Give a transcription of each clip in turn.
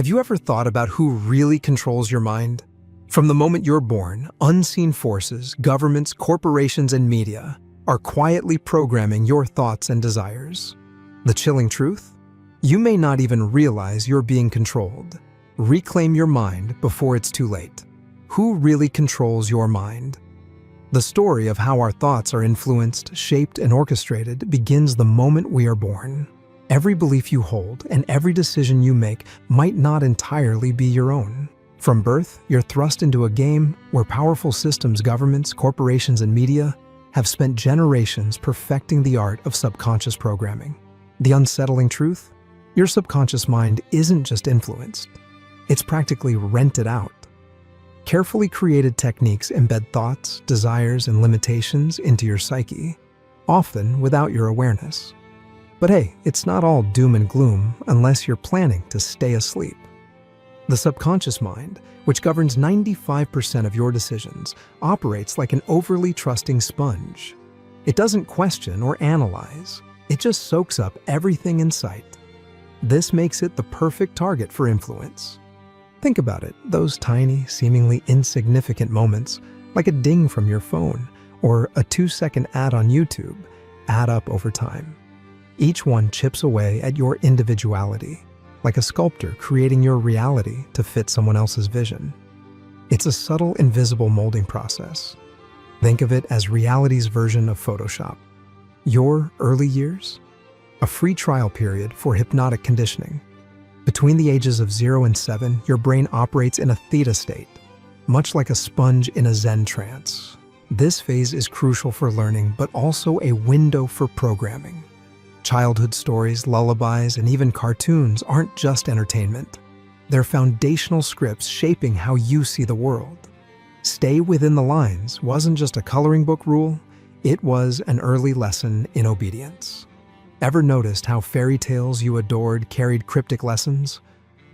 Have you ever thought about who really controls your mind? From the moment you're born, unseen forces, governments, corporations, and media are quietly programming your thoughts and desires. The chilling truth? You may not even realize you're being controlled. Reclaim your mind before it's too late. Who really controls your mind? The story of how our thoughts are influenced, shaped, and orchestrated begins the moment we are born. Every belief you hold and every decision you make might not entirely be your own. From birth, you're thrust into a game where powerful systems, governments, corporations, and media have spent generations perfecting the art of subconscious programming. The unsettling truth? Your subconscious mind isn't just influenced. It's practically rented out. Carefully created techniques embed thoughts, desires, and limitations into your psyche, often without your awareness. But hey, it's not all doom and gloom unless you're planning to stay asleep. The subconscious mind, which governs 95% of your decisions, operates like an overly trusting sponge. It doesn't question or analyze. It just soaks up everything in sight. This makes it the perfect target for influence. Think about it, those tiny, seemingly insignificant moments, like a ding from your phone or a 2-second ad on YouTube, add up over time. Each one chips away at your individuality, like a sculptor creating your reality to fit someone else's vision. It's a subtle, invisible molding process. Think of it as reality's version of Photoshop. Your early years? A free trial period for hypnotic conditioning. Between the ages of 0 and 7, your brain operates in a theta state, much like a sponge in a Zen trance. This phase is crucial for learning, but also a window for programming. Childhood stories, lullabies, and even cartoons aren't just entertainment. They're foundational scripts shaping how you see the world. Stay within the lines wasn't just a coloring book rule, it was an early lesson in obedience. Ever noticed how fairy tales you adored carried cryptic lessons?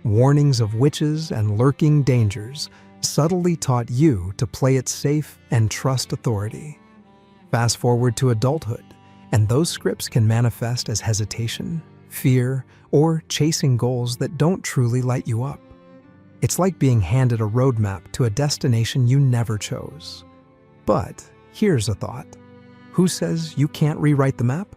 Warnings of witches and lurking dangers subtly taught you to play it safe and trust authority. Fast forward to adulthood, and those scripts can manifest as hesitation, fear, or chasing goals that don't truly light you up. It's like being handed a roadmap to a destination you never chose. But here's a thought. Who says you can't rewrite the map?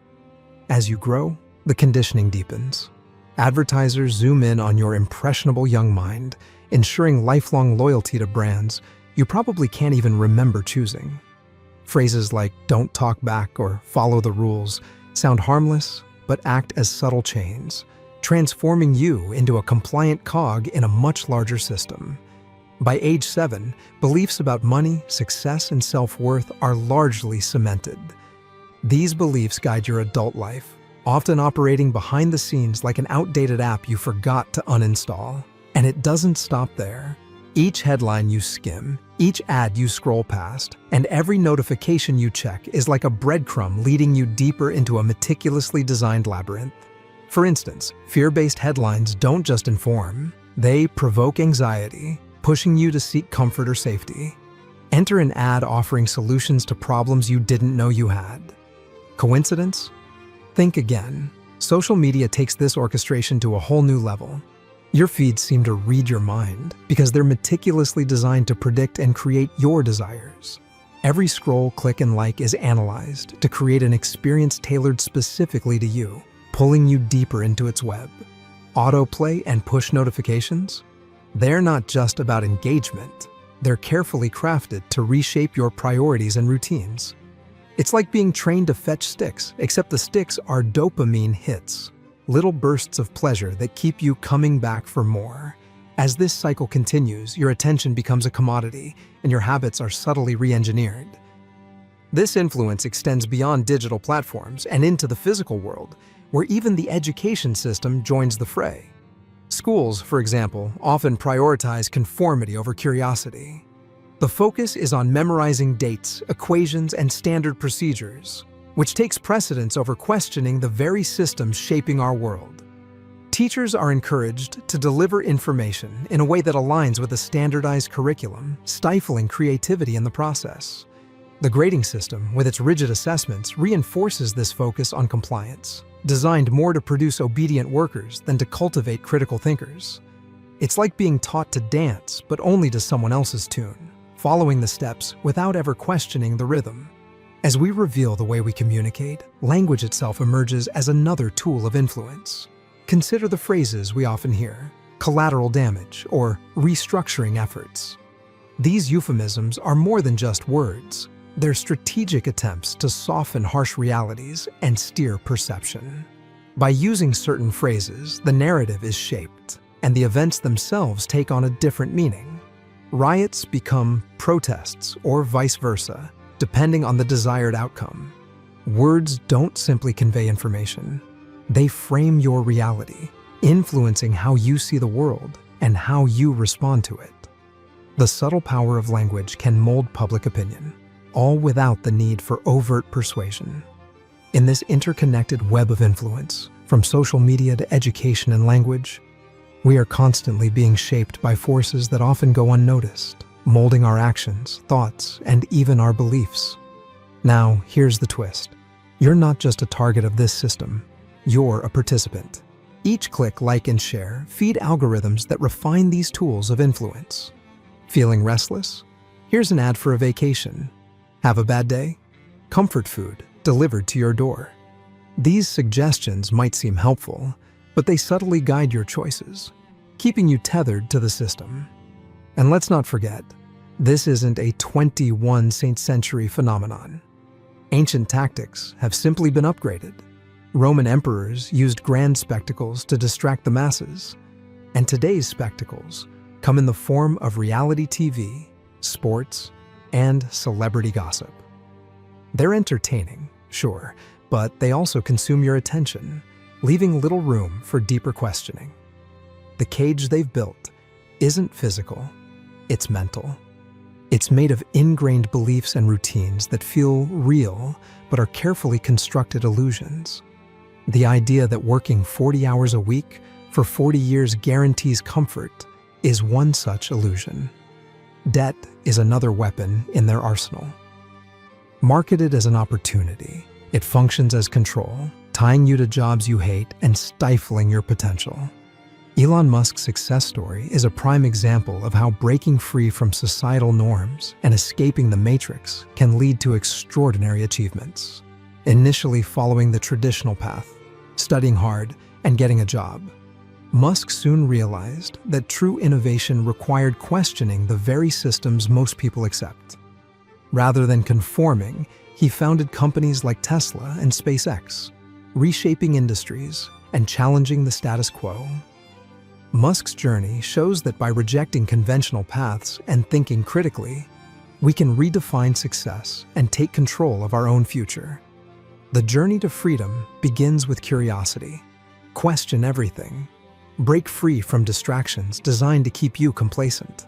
As you grow, the conditioning deepens. Advertisers zoom in on your impressionable young mind, ensuring lifelong loyalty to brands you probably can't even remember choosing. Phrases like "don't talk back" or "follow the rules" sound harmless, but act as subtle chains, transforming you into a compliant cog in a much larger system. By age 7, beliefs about money, success, and self-worth are largely cemented. These beliefs guide your adult life, often operating behind the scenes like an outdated app you forgot to uninstall. And it doesn't stop there. Each headline you skim, each ad you scroll past, and every notification you check is like a breadcrumb leading you deeper into a meticulously designed labyrinth. For instance, fear-based headlines don't just inform, they provoke anxiety, pushing you to seek comfort or safety. Enter an ad offering solutions to problems you didn't know you had. Coincidence? Think again. Social media takes this orchestration to a whole new level. Your feeds seem to read your mind because they're meticulously designed to predict and create your desires. Every scroll, click, and like is analyzed to create an experience tailored specifically to you, pulling you deeper into its web. Autoplay and push notifications? They're not just about engagement. They're carefully crafted to reshape your priorities and routines. It's like being trained to fetch sticks, except the sticks are dopamine hits. Little bursts of pleasure that keep you coming back for more. As this cycle continues, your attention becomes a commodity, and your habits are subtly re-engineered. This influence extends beyond digital platforms and into the physical world, where even the education system joins the fray. Schools, for example, often prioritize conformity over curiosity. The focus is on memorizing dates, equations, and standard procedures, which takes precedence over questioning the very systems shaping our world. Teachers are encouraged to deliver information in a way that aligns with a standardized curriculum, stifling creativity in the process. The grading system, with its rigid assessments, reinforces this focus on compliance, designed more to produce obedient workers than to cultivate critical thinkers. It's like being taught to dance, but only to someone else's tune, following the steps without ever questioning the rhythm. As we reveal the way we communicate, language itself emerges as another tool of influence. Consider the phrases we often hear: collateral damage or restructuring efforts. These euphemisms are more than just words. They're strategic attempts to soften harsh realities and steer perception. By using certain phrases, the narrative is shaped, and the events themselves take on a different meaning. Riots become protests or vice versa, depending on the desired outcome. Words don't simply convey information. They frame your reality, influencing how you see the world and how you respond to it. The subtle power of language can mold public opinion, all without the need for overt persuasion. In this interconnected web of influence, from social media to education and language, we are constantly being shaped by forces that often go unnoticed, molding our actions, thoughts, and even our beliefs. Now, here's the twist. You're not just a target of this system, you're a participant. Each click, like, and share feed algorithms that refine these tools of influence. Feeling restless? Here's an ad for a vacation. Have a bad day? Comfort food delivered to your door. These suggestions might seem helpful, but they subtly guide your choices, keeping you tethered to the system. And let's not forget, this isn't a 21st century phenomenon. Ancient tactics have simply been upgraded. Roman emperors used grand spectacles to distract the masses, and today's spectacles come in the form of reality TV, sports, and celebrity gossip. They're entertaining, sure, but they also consume your attention, leaving little room for deeper questioning. The cage they've built isn't physical, it's mental. It's made of ingrained beliefs and routines that feel real but are carefully constructed illusions. The idea that working 40 hours a week for 40 years guarantees comfort is one such illusion. Debt is another weapon in their arsenal. Marketed as an opportunity, it functions as control, tying you to jobs you hate and stifling your potential. Elon Musk's success story is a prime example of how breaking free from societal norms and escaping the matrix can lead to extraordinary achievements. Initially following the traditional path, studying hard, and getting a job, Musk soon realized that true innovation required questioning the very systems most people accept. Rather than conforming, he founded companies like Tesla and SpaceX, reshaping industries and challenging the status quo. Musk's journey shows that by rejecting conventional paths and thinking critically, we can redefine success and take control of our own future. The journey to freedom begins with curiosity. Question everything. Break free from distractions designed to keep you complacent.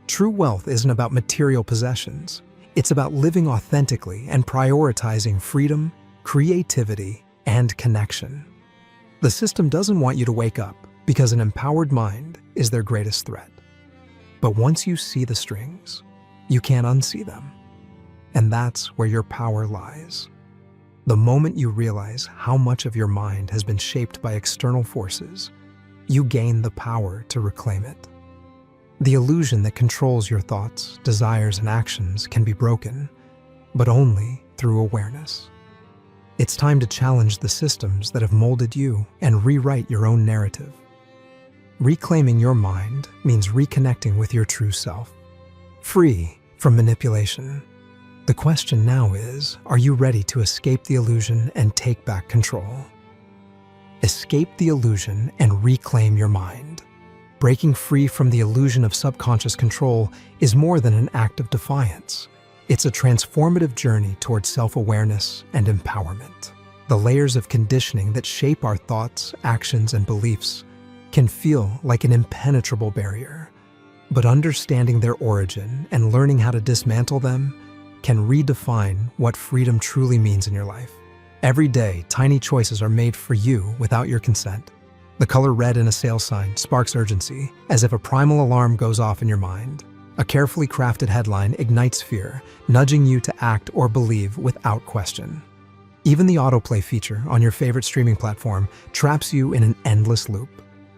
True wealth isn't about material possessions. It's about living authentically and prioritizing freedom, creativity, and connection. The system doesn't want you to wake up because an empowered mind is their greatest threat. But once you see the strings, you can't unsee them. And that's where your power lies. The moment you realize how much of your mind has been shaped by external forces, you gain the power to reclaim it. The illusion that controls your thoughts, desires, and actions can be broken, but only through awareness. It's time to challenge the systems that have molded you and rewrite your own narrative. Reclaiming your mind means reconnecting with your true self, free from manipulation. The question now is, are you ready to escape the illusion and take back control? Escape the illusion and reclaim your mind. Breaking free from the illusion of subconscious control is more than an act of defiance. It's a transformative journey towards self-awareness and empowerment. The layers of conditioning that shape our thoughts, actions, and beliefs can feel like an impenetrable barrier. But understanding their origin and learning how to dismantle them can redefine what freedom truly means in your life. Every day, tiny choices are made for you without your consent. The color red in a sales sign sparks urgency, as if a primal alarm goes off in your mind. A carefully crafted headline ignites fear, nudging you to act or believe without question. Even the autoplay feature on your favorite streaming platform traps you in an endless loop.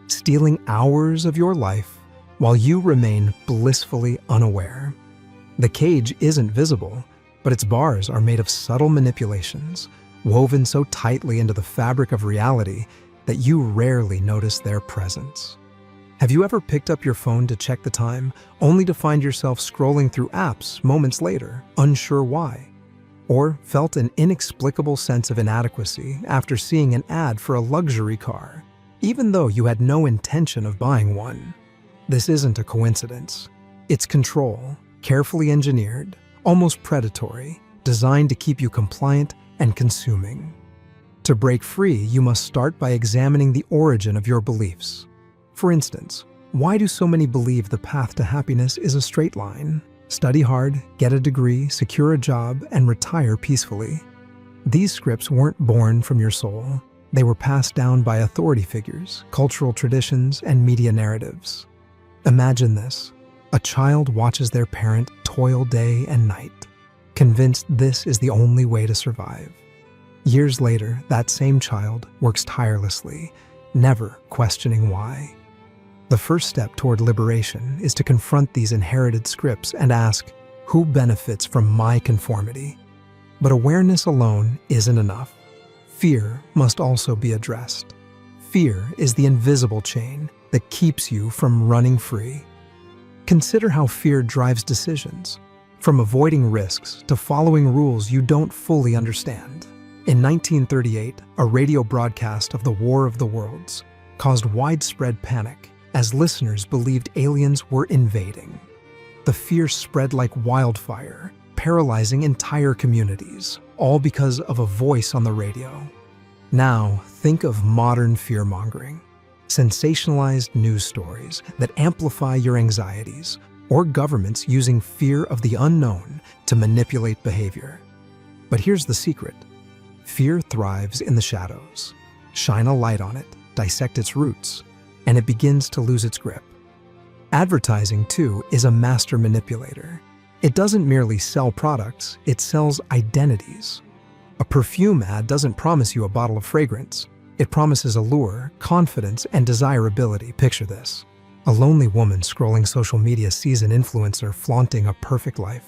stealing hours of your life while you remain blissfully unaware. The cage isn't visible, but its bars are made of subtle manipulations, woven so tightly into the fabric of reality that you rarely notice their presence. Have you ever picked up your phone to check the time, only to find yourself scrolling through apps moments later, unsure why? Or felt an inexplicable sense of inadequacy after seeing an ad for a luxury car, even though you had no intention of buying one? This isn't a coincidence. It's control, carefully engineered, almost predatory, designed to keep you compliant and consuming. To break free, you must start by examining the origin of your beliefs. For instance, why do so many believe the path to happiness is a straight line? Study hard, get a degree, secure a job, and retire peacefully. These scripts weren't born from your soul. They were passed down by authority figures, cultural traditions, and media narratives. Imagine this. A child watches their parent toil day and night, convinced this is the only way to survive. Years later, that same child works tirelessly, never questioning why. The first step toward liberation is to confront these inherited scripts and ask, who benefits from my conformity? But awareness alone isn't enough. Fear must also be addressed. Fear is the invisible chain that keeps you from running free. Consider how fear drives decisions, from avoiding risks to following rules you don't fully understand. In 1938, a radio broadcast of the War of the Worlds caused widespread panic as listeners believed aliens were invading. The fear spread like wildfire, paralyzing entire communities, all because of a voice on the radio. Now, think of modern fear-mongering. Sensationalized news stories that amplify your anxieties, or governments using fear of the unknown to manipulate behavior. But here's the secret. Fear thrives in the shadows. Shine a light on it, dissect its roots, and it begins to lose its grip. Advertising, too, is a master manipulator. It doesn't merely sell products, it sells identities. A perfume ad doesn't promise you a bottle of fragrance. It promises allure, confidence, and desirability. Picture this. A lonely woman scrolling social media sees an influencer flaunting a perfect life.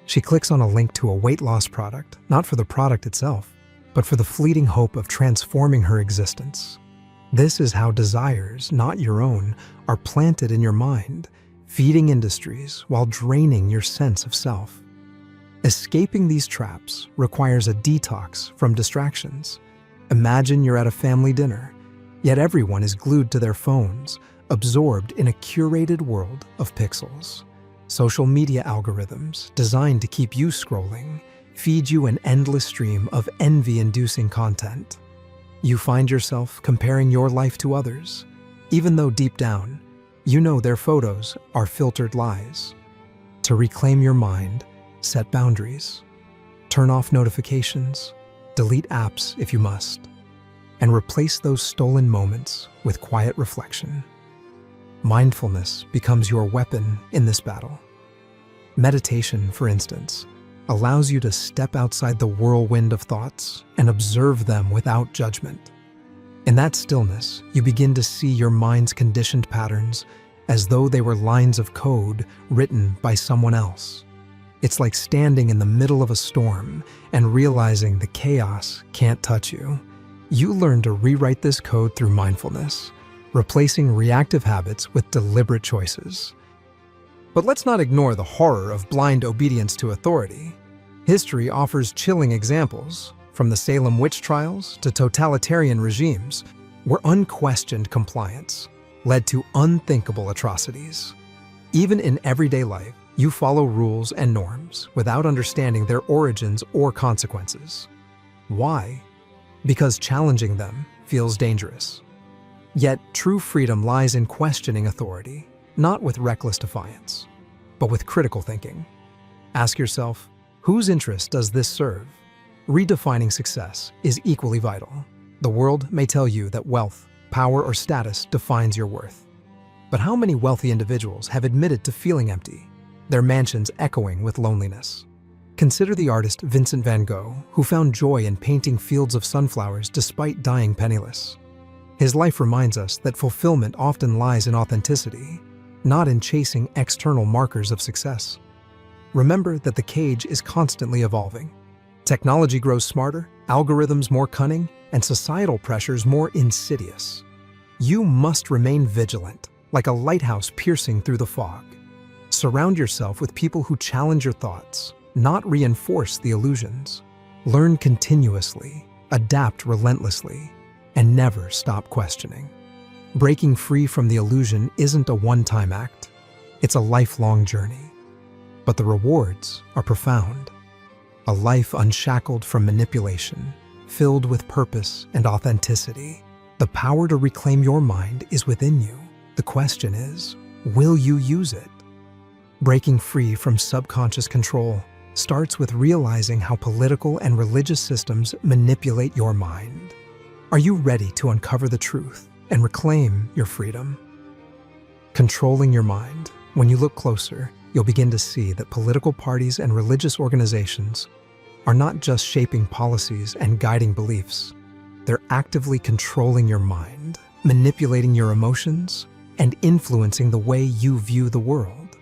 She clicks on a link to a weight loss product, not for the product itself, but for the fleeting hope of transforming her existence. This is how desires, not your own, are planted in your mind, feeding industries while draining your sense of self. Escaping these traps requires a detox from distractions. Imagine you're at a family dinner, yet everyone is glued to their phones, absorbed in a curated world of pixels. Social media algorithms, designed to keep you scrolling, feed you an endless stream of envy-inducing content. You find yourself comparing your life to others, even though deep down, you know their photos are filtered lies. To reclaim your mind, set boundaries. Turn off notifications, delete apps if you must, and replace those stolen moments with quiet reflection. Mindfulness becomes your weapon in this battle. Meditation, for instance, allows you to step outside the whirlwind of thoughts and observe them without judgment. In that stillness, you begin to see your mind's conditioned patterns as though they were lines of code written by someone else. It's like standing in the middle of a storm and realizing the chaos can't touch you. You learn to rewrite this code through mindfulness, replacing reactive habits with deliberate choices. But let's not ignore the horror of blind obedience to authority. History offers chilling examples, from the Salem witch trials to totalitarian regimes, where unquestioned compliance led to unthinkable atrocities. Even in everyday life, you follow rules and norms without understanding their origins or consequences. Why? Because challenging them feels dangerous. Yet, true freedom lies in questioning authority, not with reckless defiance, but with critical thinking. Ask yourself, whose interest does this serve? Redefining success is equally vital. The world may tell you that wealth, power, or status defines your worth. But how many wealthy individuals have admitted to feeling empty, their mansions echoing with loneliness? Consider the artist Vincent van Gogh, who found joy in painting fields of sunflowers despite dying penniless. His life reminds us that fulfillment often lies in authenticity, not in chasing external markers of success. Remember that the cage is constantly evolving. Technology grows smarter, algorithms more cunning, and societal pressures more insidious. You must remain vigilant, like a lighthouse piercing through the fog. Surround yourself with people who challenge your thoughts, not reinforce the illusions. Learn continuously, adapt relentlessly, and never stop questioning. Breaking free from the illusion isn't a one-time act. It's a lifelong journey. But the rewards are profound. A life unshackled from manipulation, filled with purpose and authenticity. The power to reclaim your mind is within you. The question is, will you use it? Breaking free from subconscious control starts with realizing how political and religious systems manipulate your mind. Are you ready to uncover the truth and reclaim your freedom? Controlling your mind. When you look closer, you'll begin to see that political parties and religious organizations are not just shaping policies and guiding beliefs. They're actively controlling your mind, manipulating your emotions, and influencing the way you view the world.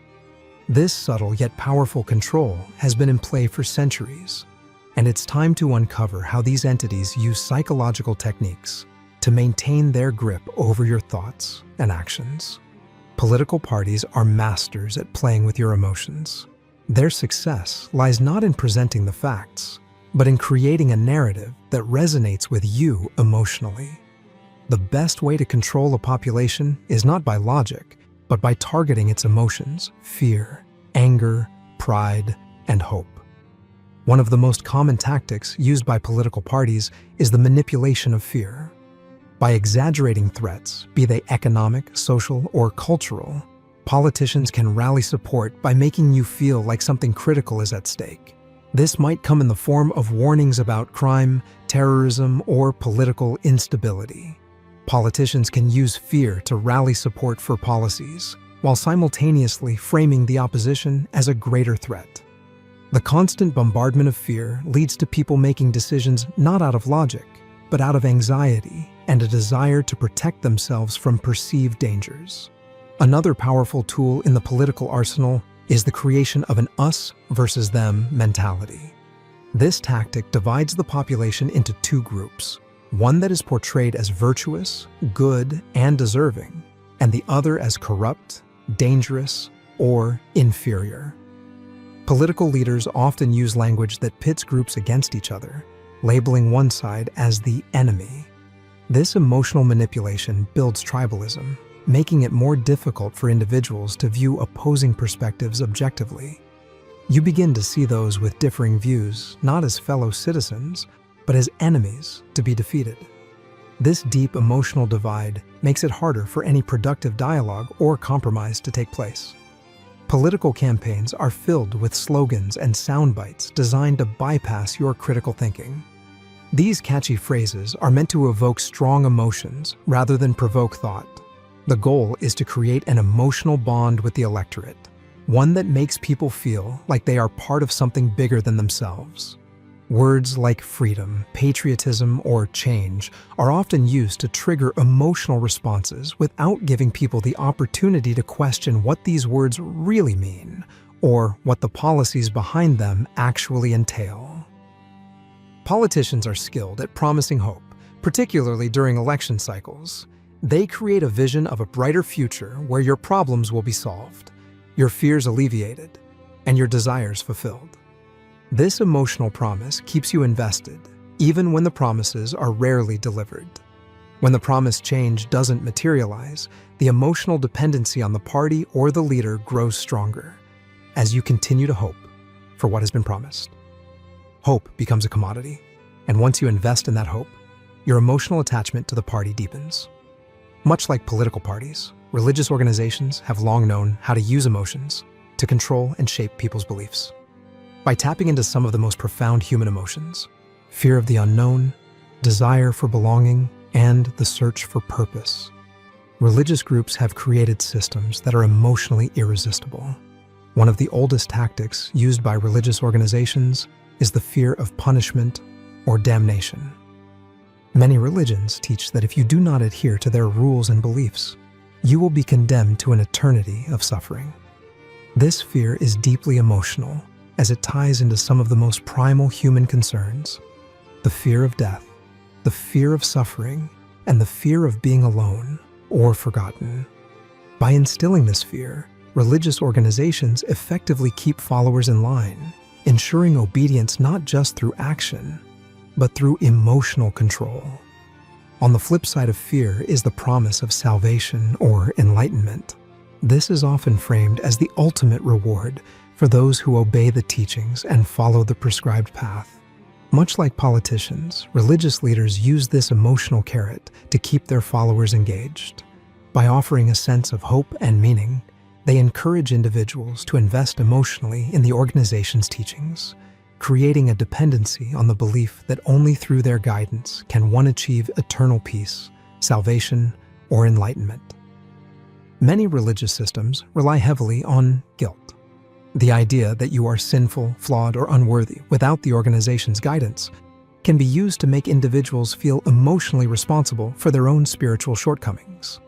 This subtle yet powerful control has been in play for centuries, and it's time to uncover how these entities use psychological techniques to maintain their grip over your thoughts and actions. Political parties are masters at playing with your emotions. Their success lies not in presenting the facts, but in creating a narrative that resonates with you emotionally. The best way to control a population is not by logic, but by targeting its emotions: fear, anger, pride, and hope. One of the most common tactics used by political parties is the manipulation of fear. By exaggerating threats, be they economic, social, or cultural, politicians can rally support by making you feel like something critical is at stake. This might come in the form of warnings about crime, terrorism, or political instability. Politicians can use fear to rally support for policies, while simultaneously framing the opposition as a greater threat. The constant bombardment of fear leads to people making decisions not out of logic, but out of anxiety and a desire to protect themselves from perceived dangers. Another powerful tool in the political arsenal is the creation of an us versus them mentality. This tactic divides the population into two groups, one that is portrayed as virtuous, good, and deserving, and the other as corrupt, dangerous, or inferior. Political leaders often use language that pits groups against each other, labeling one side as the enemy. This emotional manipulation builds tribalism, making it more difficult for individuals to view opposing perspectives objectively. You begin to see those with differing views not as fellow citizens, but as enemies to be defeated. This deep emotional divide makes it harder for any productive dialogue or compromise to take place. Political campaigns are filled with slogans and sound bites designed to bypass your critical thinking. These catchy phrases are meant to evoke strong emotions rather than provoke thought. The goal is to create an emotional bond with the electorate, one that makes people feel like they are part of something bigger than themselves. Words like freedom, patriotism, or change are often used to trigger emotional responses without giving people the opportunity to question what these words really mean or what the policies behind them actually entail. Politicians are skilled at promising hope, particularly during election cycles. They create a vision of a brighter future where your problems will be solved, your fears alleviated, and your desires fulfilled. This emotional promise keeps you invested, even when the promises are rarely delivered. When the promised change doesn't materialize, the emotional dependency on the party or the leader grows stronger as you continue to hope for what has been promised. Hope becomes a commodity, and once you invest in that hope, your emotional attachment to the party deepens. Much like political parties, religious organizations have long known how to use emotions to control and shape people's beliefs. By tapping into some of the most profound human emotions, fear of the unknown, desire for belonging, and the search for purpose, religious groups have created systems that are emotionally irresistible. One of the oldest tactics used by religious organizations is the fear of punishment or damnation. Many religions teach that if you do not adhere to their rules and beliefs, you will be condemned to an eternity of suffering. This fear is deeply emotional, as it ties into some of the most primal human concerns: the fear of death, the fear of suffering, and the fear of being alone or forgotten. By instilling this fear, religious organizations effectively keep followers in line, ensuring obedience not just through action, but through emotional control. On the flip side of fear is the promise of salvation or enlightenment. This is often framed as the ultimate reward for those who obey the teachings and follow the prescribed path. Much like politicians, religious leaders use this emotional carrot to keep their followers engaged. By offering a sense of hope and meaning, they encourage individuals to invest emotionally in the organization's teachings, creating a dependency on the belief that only through their guidance can one achieve eternal peace, salvation, or enlightenment. Many religious systems rely heavily on guilt. The idea that you are sinful, flawed, or unworthy without the organization's guidance can be used to make individuals feel emotionally responsible for their own spiritual shortcomings.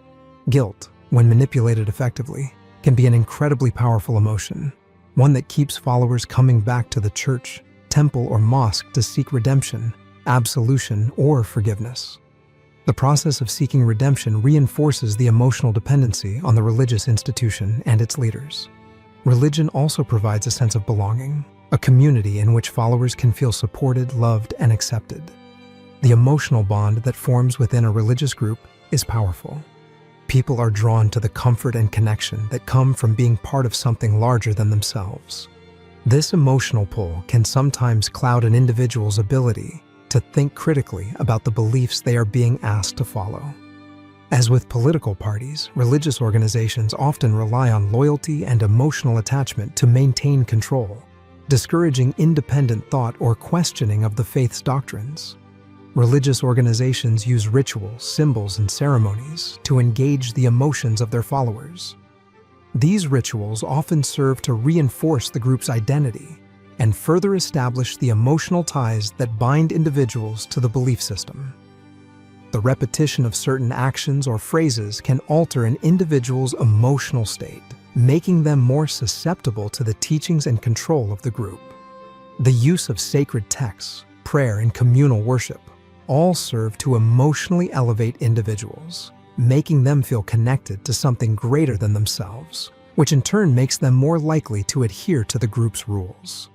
Guilt, when manipulated effectively, can be an incredibly powerful emotion, one that keeps followers coming back to the church, temple, or mosque to seek redemption, absolution, or forgiveness. The process of seeking redemption reinforces the emotional dependency on the religious institution and its leaders. Religion also provides a sense of belonging, a community in which followers can feel supported, loved, and accepted. The emotional bond that forms within a religious group is powerful. People are drawn to the comfort and connection that come from being part of something larger than themselves. This emotional pull can sometimes cloud an individual's ability to think critically about the beliefs they are being asked to follow. As with political parties, religious organizations often rely on loyalty and emotional attachment to maintain control, discouraging independent thought or questioning of the faith's doctrines. Religious organizations use rituals, symbols, and ceremonies to engage the emotions of their followers. These rituals often serve to reinforce the group's identity and further establish the emotional ties that bind individuals to the belief system. The repetition of certain actions or phrases can alter an individual's emotional state, making them more susceptible to the teachings and control of the group. The use of sacred texts, prayer, and communal worship all serve to emotionally elevate individuals, making them feel connected to something greater than themselves, which in turn makes them more likely to adhere to the group's rules.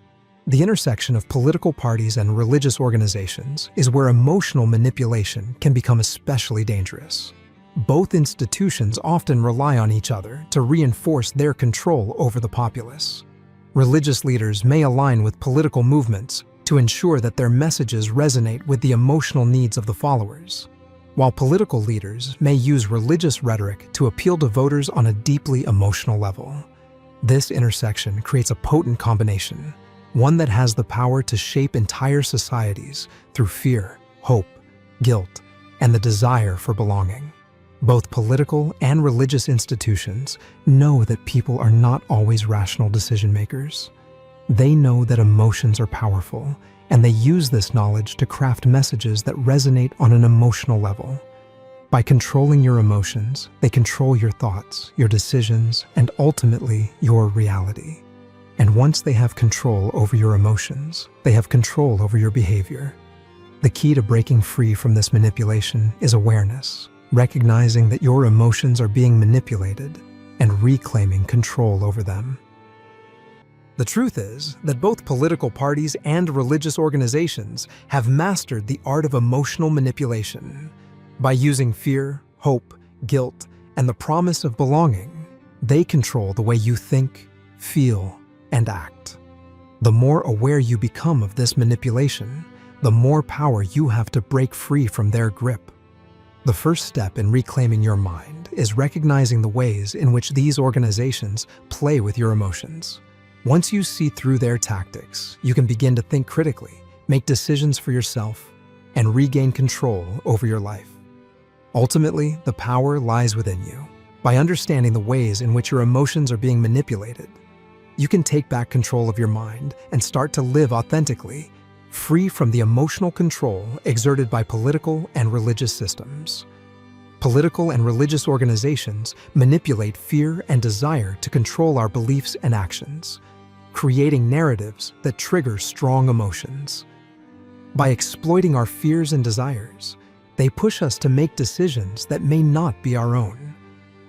The intersection of political parties and religious organizations is where emotional manipulation can become especially dangerous. Both institutions often rely on each other to reinforce their control over the populace. Religious leaders may align with political movements to ensure that their messages resonate with the emotional needs of the followers, while political leaders may use religious rhetoric to appeal to voters on a deeply emotional level. This intersection creates a potent combination, one that has the power to shape entire societies through fear, hope, guilt, and the desire for belonging. Both political and religious institutions know that people are not always rational decision makers. They know that emotions are powerful, and they use this knowledge to craft messages that resonate on an emotional level. By controlling your emotions, they control your thoughts, your decisions, and ultimately your reality. And once they have control over your emotions, they have control over your behavior. The key to breaking free from this manipulation is awareness, recognizing that your emotions are being manipulated and reclaiming control over them. The truth is that both political parties and religious organizations have mastered the art of emotional manipulation. By using fear, hope, guilt, and the promise of belonging, they control the way you think, feel, and act. The more aware you become of this manipulation, the more power you have to break free from their grip. The first step in reclaiming your mind is recognizing the ways in which these organizations play with your emotions. Once you see through their tactics, you can begin to think critically, make decisions for yourself, and regain control over your life. Ultimately, the power lies within you. By understanding the ways in which your emotions are being manipulated, you can take back control of your mind and start to live authentically, free from the emotional control exerted by political and religious systems. Political and religious organizations manipulate fear and desire to control our beliefs and actions, creating narratives that trigger strong emotions. By exploiting our fears and desires, they push us to make decisions that may not be our own.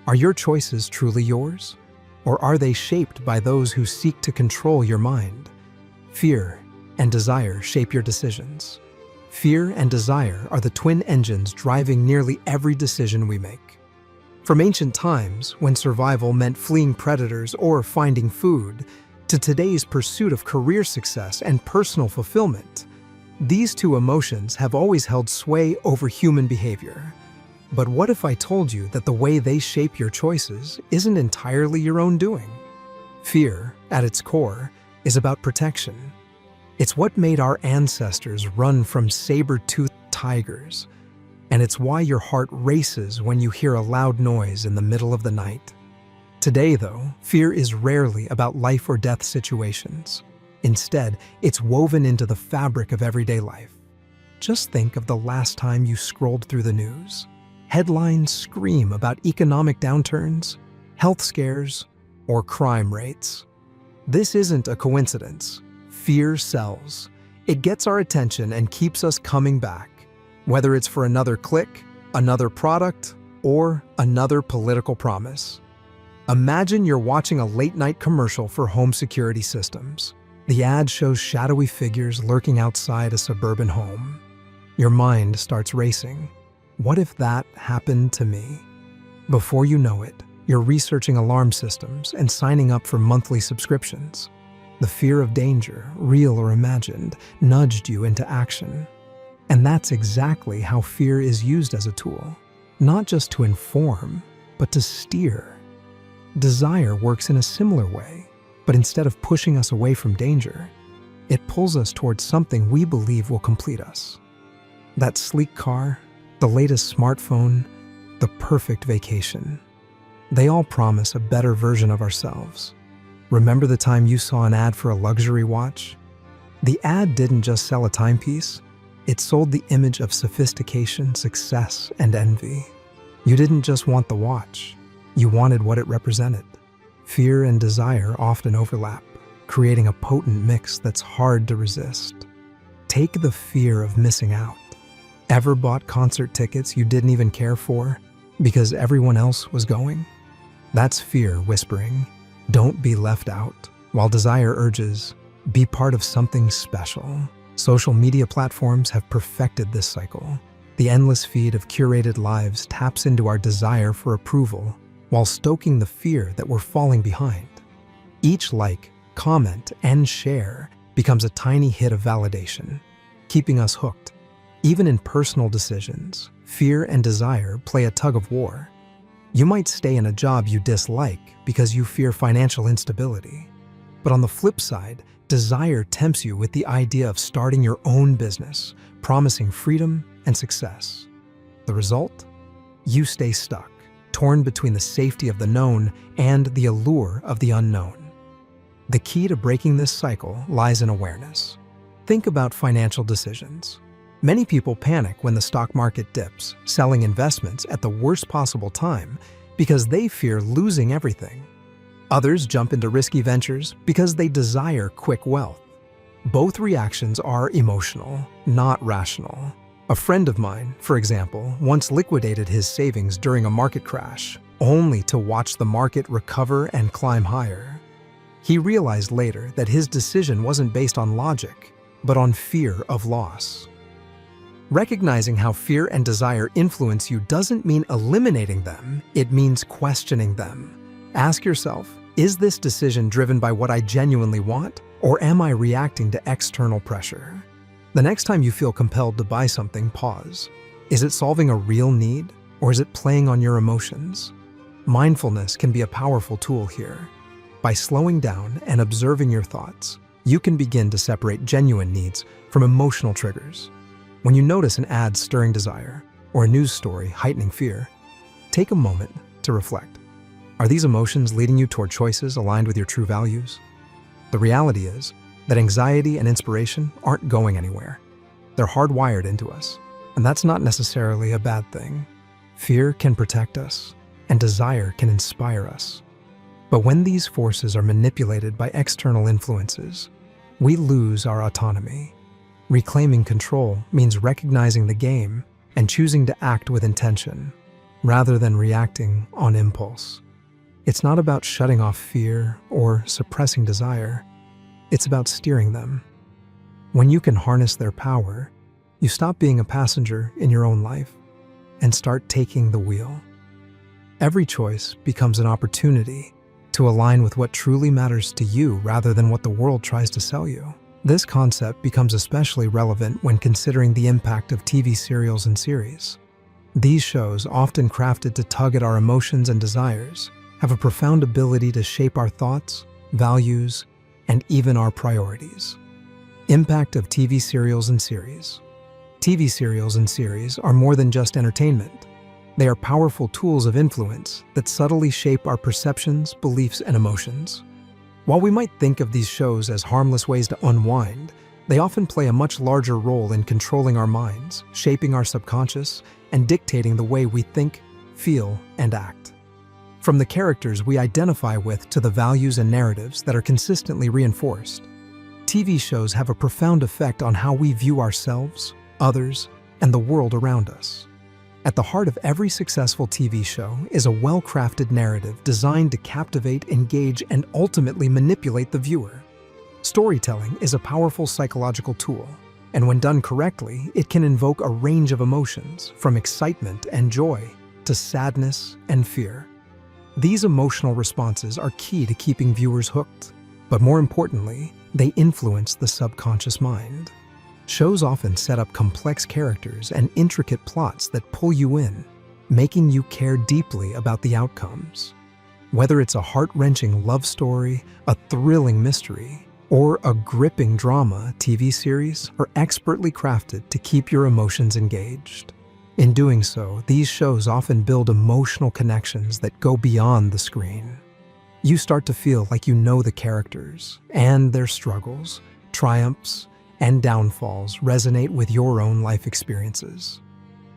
Are your choices truly yours? Or are they shaped by those who seek to control your mind? Fear and desire shape your decisions. Fear and desire are the twin engines driving nearly every decision we make. From ancient times, when survival meant fleeing predators or finding food, to today's pursuit of career success and personal fulfillment, these two emotions have always held sway over human behavior. But what if I told you that the way they shape your choices isn't entirely your own doing? Fear, at its core, is about protection. It's what made our ancestors run from saber-toothed tigers, and it's why your heart races when you hear a loud noise in the middle of the night. Today, though, fear is rarely about life or death situations. Instead, it's woven into the fabric of everyday life. Just think of the last time you scrolled through the news. Headlines scream about economic downturns, health scares, or crime rates. This isn't a coincidence. Fear sells. It gets our attention and keeps us coming back, whether it's for another click, another product, or another political promise. Imagine you're watching a late-night commercial for home security systems. The ad shows shadowy figures lurking outside a suburban home. Your mind starts racing. What if that happened to me? Before you know it, you're researching alarm systems and signing up for monthly subscriptions. The fear of danger, real or imagined, nudged you into action. And that's exactly how fear is used as a tool, not just to inform, but to steer. Desire works in a similar way, but instead of pushing us away from danger, it pulls us towards something we believe will complete us. That sleek car, the latest smartphone, the perfect vacation. They all promise a better version of ourselves. Remember the time you saw an ad for a luxury watch? The ad didn't just sell a timepiece, it sold the image of sophistication, success, and envy. You didn't just want the watch, you wanted what it represented. Fear and desire often overlap, creating a potent mix that's hard to resist. Take the fear of missing out. Ever bought concert tickets you didn't even care for because everyone else was going? That's fear whispering, "Don't be left out," while desire urges, "Be part of something special." Social media platforms have perfected this cycle. The endless feed of curated lives taps into our desire for approval while stoking the fear that we're falling behind. Each like, comment, and share becomes a tiny hit of validation, keeping us hooked. Even in personal decisions, fear and desire play a tug-of-war. You might stay in a job you dislike because you fear financial instability. But on the flip side, desire tempts you with the idea of starting your own business, promising freedom and success. The result? You stay stuck, torn between the safety of the known and the allure of the unknown. The key to breaking this cycle lies in awareness. Think about financial decisions. Many people panic when the stock market dips, selling investments at the worst possible time because they fear losing everything. Others jump into risky ventures because they desire quick wealth. Both reactions are emotional, not rational. A friend of mine, for example, once liquidated his savings during a market crash, only to watch the market recover and climb higher. He realized later that his decision wasn't based on logic, but on fear of loss. Recognizing how fear and desire influence you doesn't mean eliminating them, it means questioning them. Ask yourself, is this decision driven by what I genuinely want, or am I reacting to external pressure? The next time you feel compelled to buy something, pause. Is it solving a real need, or is it playing on your emotions? Mindfulness can be a powerful tool here. By slowing down and observing your thoughts, you can begin to separate genuine needs from emotional triggers. When you notice an ad stirring desire or a news story heightening fear, take a moment to reflect. Are these emotions leading you toward choices aligned with your true values? The reality is, that anxiety and inspiration aren't going anywhere. They're hardwired into us, and that's not necessarily a bad thing. Fear can protect us, and desire can inspire us. But when these forces are manipulated by external influences, we lose our autonomy. Reclaiming control means recognizing the game and choosing to act with intention, rather than reacting on impulse. It's not about shutting off fear or suppressing desire. It's about steering them. When you can harness their power, you stop being a passenger in your own life and start taking the wheel. Every choice becomes an opportunity to align with what truly matters to you rather than what the world tries to sell you. This concept becomes especially relevant when considering the impact of TV serials and series. These shows, often crafted to tug at our emotions and desires, have a profound ability to shape our thoughts, values, and even our priorities. Impact of TV serials and series. TV serials and series are more than just entertainment. They are powerful tools of influence that subtly shape our perceptions, beliefs, and emotions. While we might think of these shows as harmless ways to unwind, they often play a much larger role in controlling our minds, shaping our subconscious, and dictating the way we think, feel, and act. From the characters we identify with to the values and narratives that are consistently reinforced, TV shows have a profound effect on how we view ourselves, others, and the world around us. At the heart of every successful TV show is a well-crafted narrative designed to captivate, engage, and ultimately manipulate the viewer. Storytelling is a powerful psychological tool, and when done correctly, it can invoke a range of emotions, from excitement and joy to sadness and fear. These emotional responses are key to keeping viewers hooked, but more importantly, they influence the subconscious mind. Shows often set up complex characters and intricate plots that pull you in, making you care deeply about the outcomes. Whether it's a heart-wrenching love story, a thrilling mystery, or a gripping drama, TV series are expertly crafted to keep your emotions engaged. In doing so, these shows often build emotional connections that go beyond the screen. You start to feel like you know the characters, and their struggles, triumphs, and downfalls resonate with your own life experiences.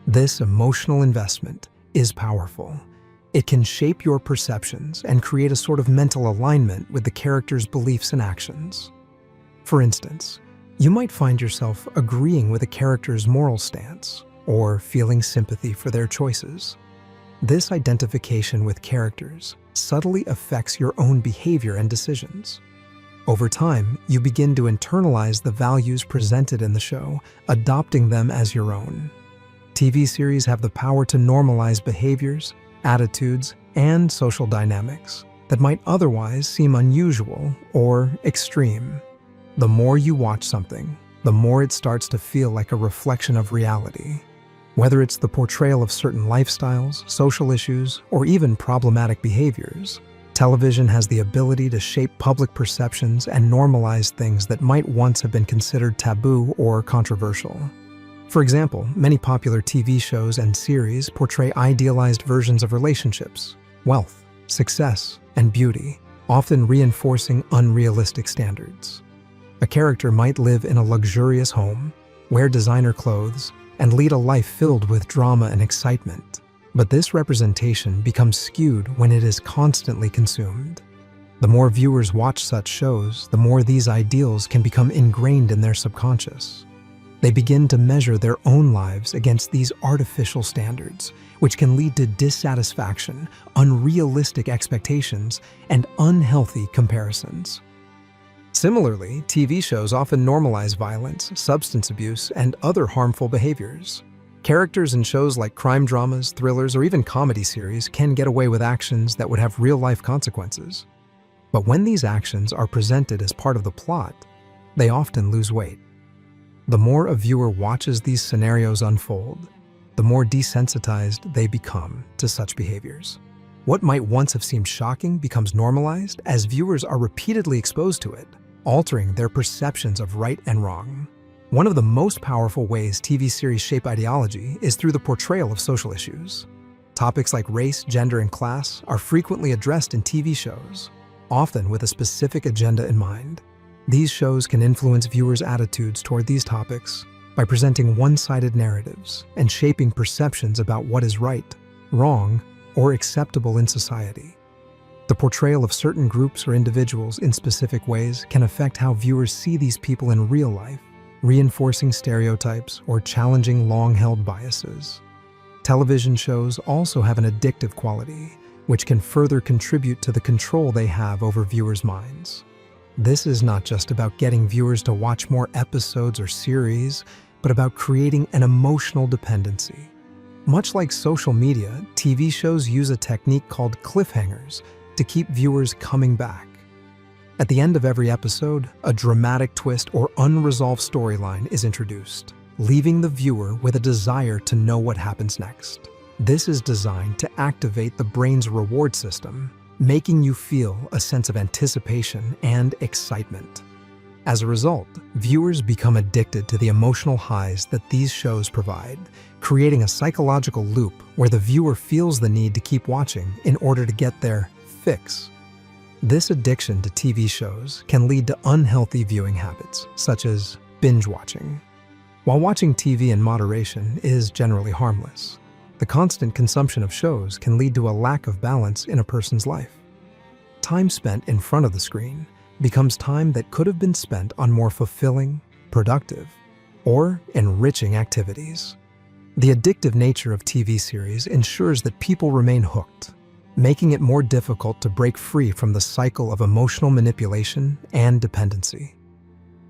This emotional investment is powerful. It can shape your perceptions and create a sort of mental alignment with the character's beliefs and actions. For instance, you might find yourself agreeing with a character's moral stance or feeling sympathy for their choices. This identification with characters subtly affects your own behavior and decisions. Over time, you begin to internalize the values presented in the show, adopting them as your own. TV series have the power to normalize behaviors, attitudes, and social dynamics that might otherwise seem unusual or extreme. The more you watch something, the more it starts to feel like a reflection of reality. Whether it's the portrayal of certain lifestyles, social issues, or even problematic behaviors, television has the ability to shape public perceptions and normalize things that might once have been considered taboo or controversial. For example, many popular TV shows and series portray idealized versions of relationships, wealth, success, and beauty, often reinforcing unrealistic standards. A character might live in a luxurious home, wear designer clothes, and lead a life filled with drama and excitement. But this representation becomes skewed when it is constantly consumed. The more viewers watch such shows, the more these ideals can become ingrained in their subconscious. They begin to measure their own lives against these artificial standards, which can lead to dissatisfaction, unrealistic expectations, and unhealthy comparisons. Similarly, TV shows often normalize violence, substance abuse, and other harmful behaviors. Characters in shows like crime dramas, thrillers, or even comedy series can get away with actions that would have real-life consequences. But when these actions are presented as part of the plot, they often lose weight. The more a viewer watches these scenarios unfold, the more desensitized they become to such behaviors. What might once have seemed shocking becomes normalized as viewers are repeatedly exposed to it, altering their perceptions of right and wrong. One of the most powerful ways TV series shape ideology is through the portrayal of social issues. Topics like race, gender, and class are frequently addressed in TV shows, often with a specific agenda in mind. These shows can influence viewers' attitudes toward these topics by presenting one-sided narratives and shaping perceptions about what is right, wrong, or acceptable in society. The portrayal of certain groups or individuals in specific ways can affect how viewers see these people in real life, reinforcing stereotypes or challenging long-held biases. Television shows also have an addictive quality, which can further contribute to the control they have over viewers' minds. This is not just about getting viewers to watch more episodes or series, but about creating an emotional dependency. Much like social media, TV shows use a technique called cliffhangers to keep viewers coming back. At the end of every episode, a dramatic twist or unresolved storyline is introduced, leaving the viewer with a desire to know what happens next. This is designed to activate the brain's reward system, making you feel a sense of anticipation and excitement. As a result, viewers become addicted to the emotional highs that these shows provide, creating a psychological loop where the viewer feels the need to keep watching in order to get their fix. This addiction to TV shows can lead to unhealthy viewing habits, such as binge watching. While watching TV in moderation is generally harmless, the constant consumption of shows can lead to a lack of balance in a person's life. Time spent in front of the screen becomes time that could have been spent on more fulfilling, productive, or enriching activities. The addictive nature of TV series ensures that people remain hooked, making it more difficult to break free from the cycle of emotional manipulation and dependency.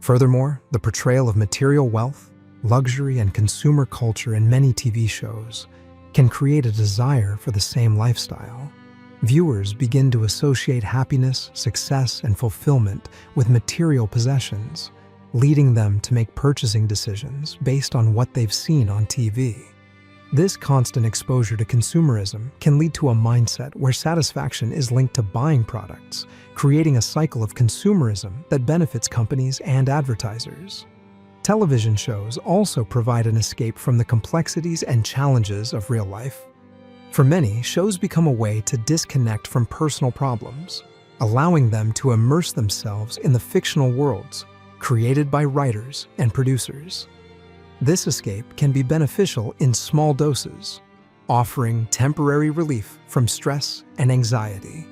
Furthermore, the portrayal of material wealth, luxury, and consumer culture in many TV shows can create a desire for the same lifestyle. Viewers begin to associate happiness, success, and fulfillment with material possessions, leading them to make purchasing decisions based on what they've seen on TV. This constant exposure to consumerism can lead to a mindset where satisfaction is linked to buying products, creating a cycle of consumerism that benefits companies and advertisers. Television shows also provide an escape from the complexities and challenges of real life. For many, shows become a way to disconnect from personal problems, allowing them to immerse themselves in the fictional worlds created by writers and producers. This escape can be beneficial in small doses, offering temporary relief from stress and anxiety.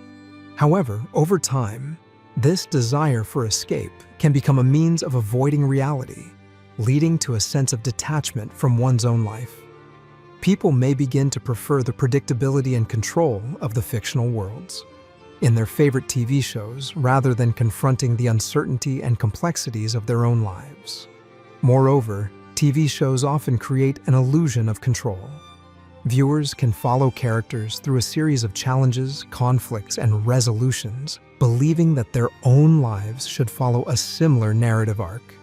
However, over time, this desire for escape can become a means of avoiding reality, leading to a sense of detachment from one's own life. People may begin to prefer the predictability and control of the fictional worlds in their favorite TV shows rather than confronting the uncertainty and complexities of their own lives. Moreover, TV shows often create an illusion of control. Viewers can follow characters through a series of challenges, conflicts, and resolutions, believing that their own lives should follow a similar narrative arc.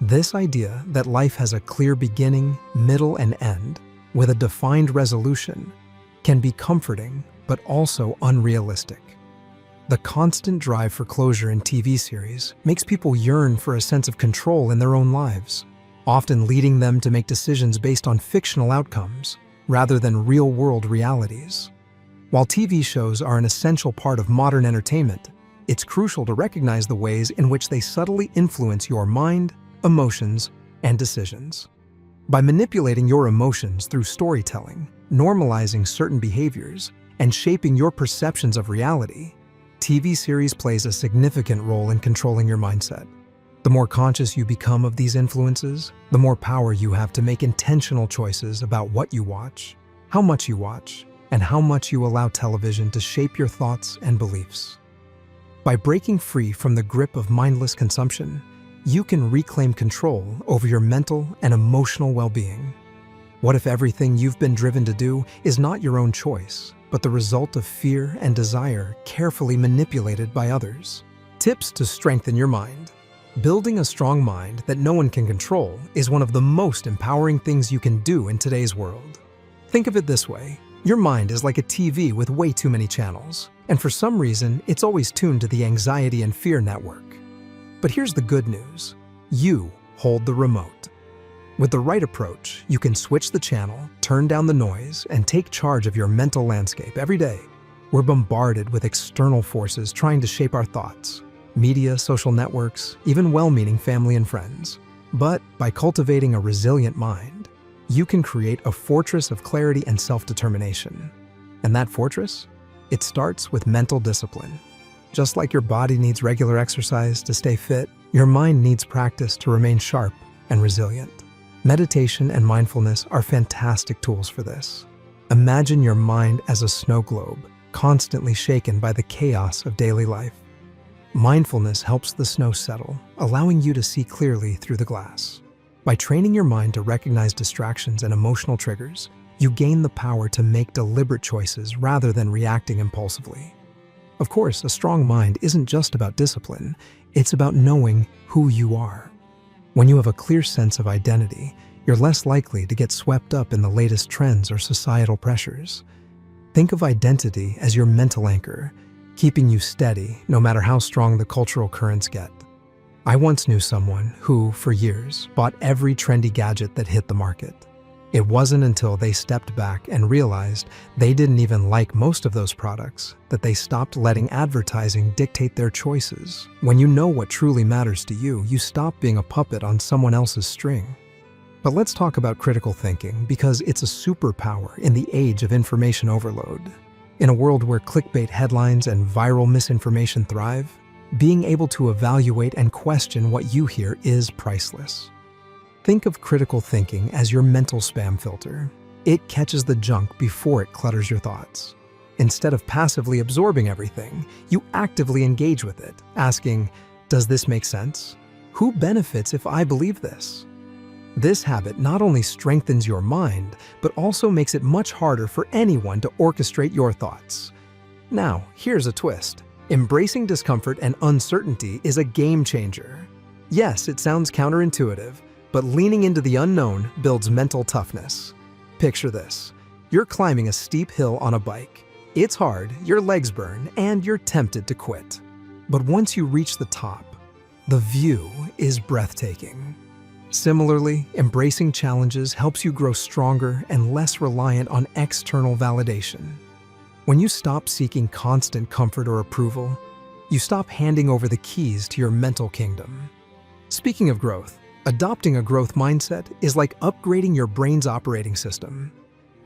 This idea that life has a clear beginning, middle, and end, with a defined resolution, can be comforting but also unrealistic. The constant drive for closure in TV series makes people yearn for a sense of control in their own lives, often leading them to make decisions based on fictional outcomes rather than real-world realities. While TV shows are an essential part of modern entertainment, it's crucial to recognize the ways in which they subtly influence your mind, emotions, and decisions. By manipulating your emotions through storytelling, normalizing certain behaviors, and shaping your perceptions of reality, TV series plays a significant role in controlling your mindset. The more conscious you become of these influences, the more power you have to make intentional choices about what you watch, how much you watch, and how much you allow television to shape your thoughts and beliefs. By breaking free from the grip of mindless consumption, you can reclaim control over your mental and emotional well-being. What if everything you've been driven to do is not your own choice, but the result of fear and desire carefully manipulated by others? Tips to strengthen your mind. Building a strong mind that no one can control is one of the most empowering things you can do in today's world. Think of it this way. Your mind is like a TV with way too many channels, and for some reason, it's always tuned to the anxiety and fear network. But here's the good news. You hold the remote. With the right approach, you can switch the channel, turn down the noise, and take charge of your mental landscape every day. We're bombarded with external forces trying to shape our thoughts, media, social networks, even well-meaning family and friends. But by cultivating a resilient mind, you can create a fortress of clarity and self-determination. And that fortress? It starts with mental discipline. Just like your body needs regular exercise to stay fit, your mind needs practice to remain sharp and resilient. Meditation and mindfulness are fantastic tools for this. Imagine your mind as a snow globe, constantly shaken by the chaos of daily life. Mindfulness helps the snow settle, allowing you to see clearly through the glass. By training your mind to recognize distractions and emotional triggers, you gain the power to make deliberate choices rather than reacting impulsively. Of course, a strong mind isn't just about discipline, it's about knowing who you are. When you have a clear sense of identity, you're less likely to get swept up in the latest trends or societal pressures. Think of identity as your mental anchor, keeping you steady no matter how strong the cultural currents get. I once knew someone who, for years, bought every trendy gadget that hit the market. It wasn't until they stepped back and realized they didn't even like most of those products that they stopped letting advertising dictate their choices. When you know what truly matters to you, you stop being a puppet on someone else's string. But let's talk about critical thinking, because it's a superpower in the age of information overload. In a world where clickbait headlines and viral misinformation thrive, being able to evaluate and question what you hear is priceless. Think of critical thinking as your mental spam filter. It catches the junk before it clutters your thoughts. Instead of passively absorbing everything, you actively engage with it, asking, "Does this make sense? Who benefits if I believe this?" This habit not only strengthens your mind, but also makes it much harder for anyone to orchestrate your thoughts. Now, here's a twist. Embracing discomfort and uncertainty is a game changer. Yes, it sounds counterintuitive, but leaning into the unknown builds mental toughness. Picture this. You're climbing a steep hill on a bike. It's hard, your legs burn, and you're tempted to quit. But once you reach the top, the view is breathtaking. Similarly, embracing challenges helps you grow stronger and less reliant on external validation. When you stop seeking constant comfort or approval, you stop handing over the keys to your mental kingdom. Speaking of growth, adopting a growth mindset is like upgrading your brain's operating system.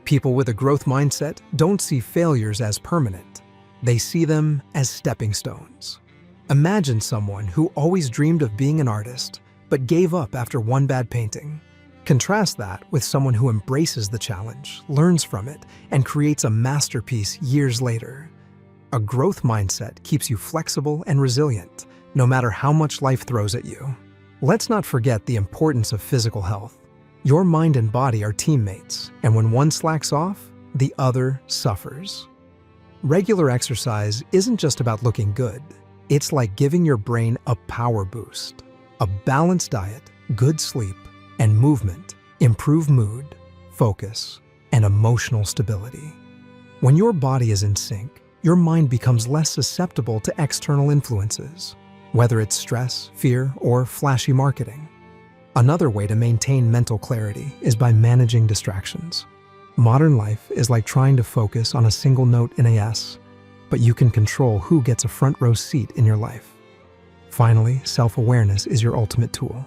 People with a growth mindset don't see failures as permanent. They see them as stepping stones. Imagine someone who always dreamed of being an artist, but gave up after one bad painting. Contrast that with someone who embraces the challenge, learns from it, and creates a masterpiece years later. A growth mindset keeps you flexible and resilient, no matter how much life throws at you. Let's not forget the importance of physical health. Your mind and body are teammates, and when one slacks off, the other suffers. Regular exercise isn't just about looking good. It's like giving your brain a power boost. A balanced diet, good sleep, and movement improve mood, focus, and emotional stability. When your body is in sync, your mind becomes less susceptible to external influences, whether it's stress, fear, or flashy marketing. Another way to maintain mental clarity is by managing distractions. Modern life is like trying to focus on a single note in a S, but you can control who gets a front row seat in your life. Finally, self-awareness is your ultimate tool.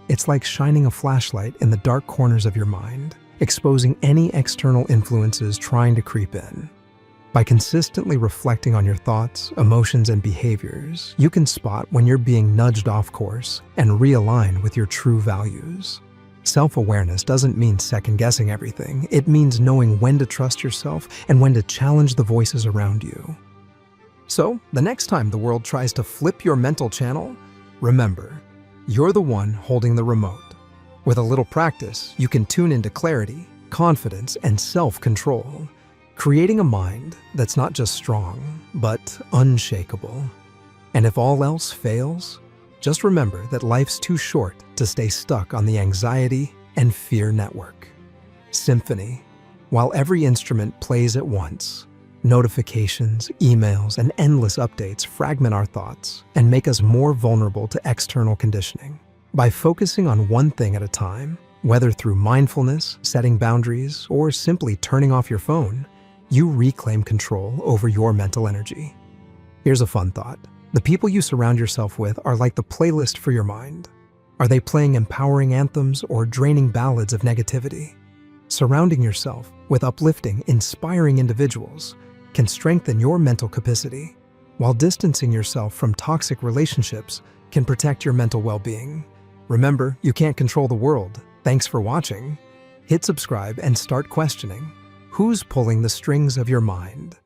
It's like shining a flashlight in the dark corners of your mind, exposing any external influences trying to creep in. By consistently reflecting on your thoughts, emotions, and behaviors, you can spot when you're being nudged off course and realign with your true values. Self-awareness doesn't mean second-guessing everything. It means knowing when to trust yourself and when to challenge the voices around you. So, the next time the world tries to flip your mental channel, remember, you're the one holding the remote. With a little practice, you can tune into clarity, confidence, and self-control, creating a mind that's not just strong, but unshakable. And if all else fails, just remember that life's too short to stay stuck on the anxiety and fear network. Symphony. While every instrument plays at once, notifications, emails, and endless updates fragment our thoughts and make us more vulnerable to external conditioning. By focusing on one thing at a time, whether through mindfulness, setting boundaries, or simply turning off your phone, you reclaim control over your mental energy. Here's a fun thought. The people you surround yourself with are like the playlist for your mind. Are they playing empowering anthems or draining ballads of negativity? Surrounding yourself with uplifting, inspiring individuals can strengthen your mental capacity, while distancing yourself from toxic relationships can protect your mental well-being. Remember, you can't control the world. Thanks for watching. Hit subscribe and start questioning. Who's pulling the strings of your mind?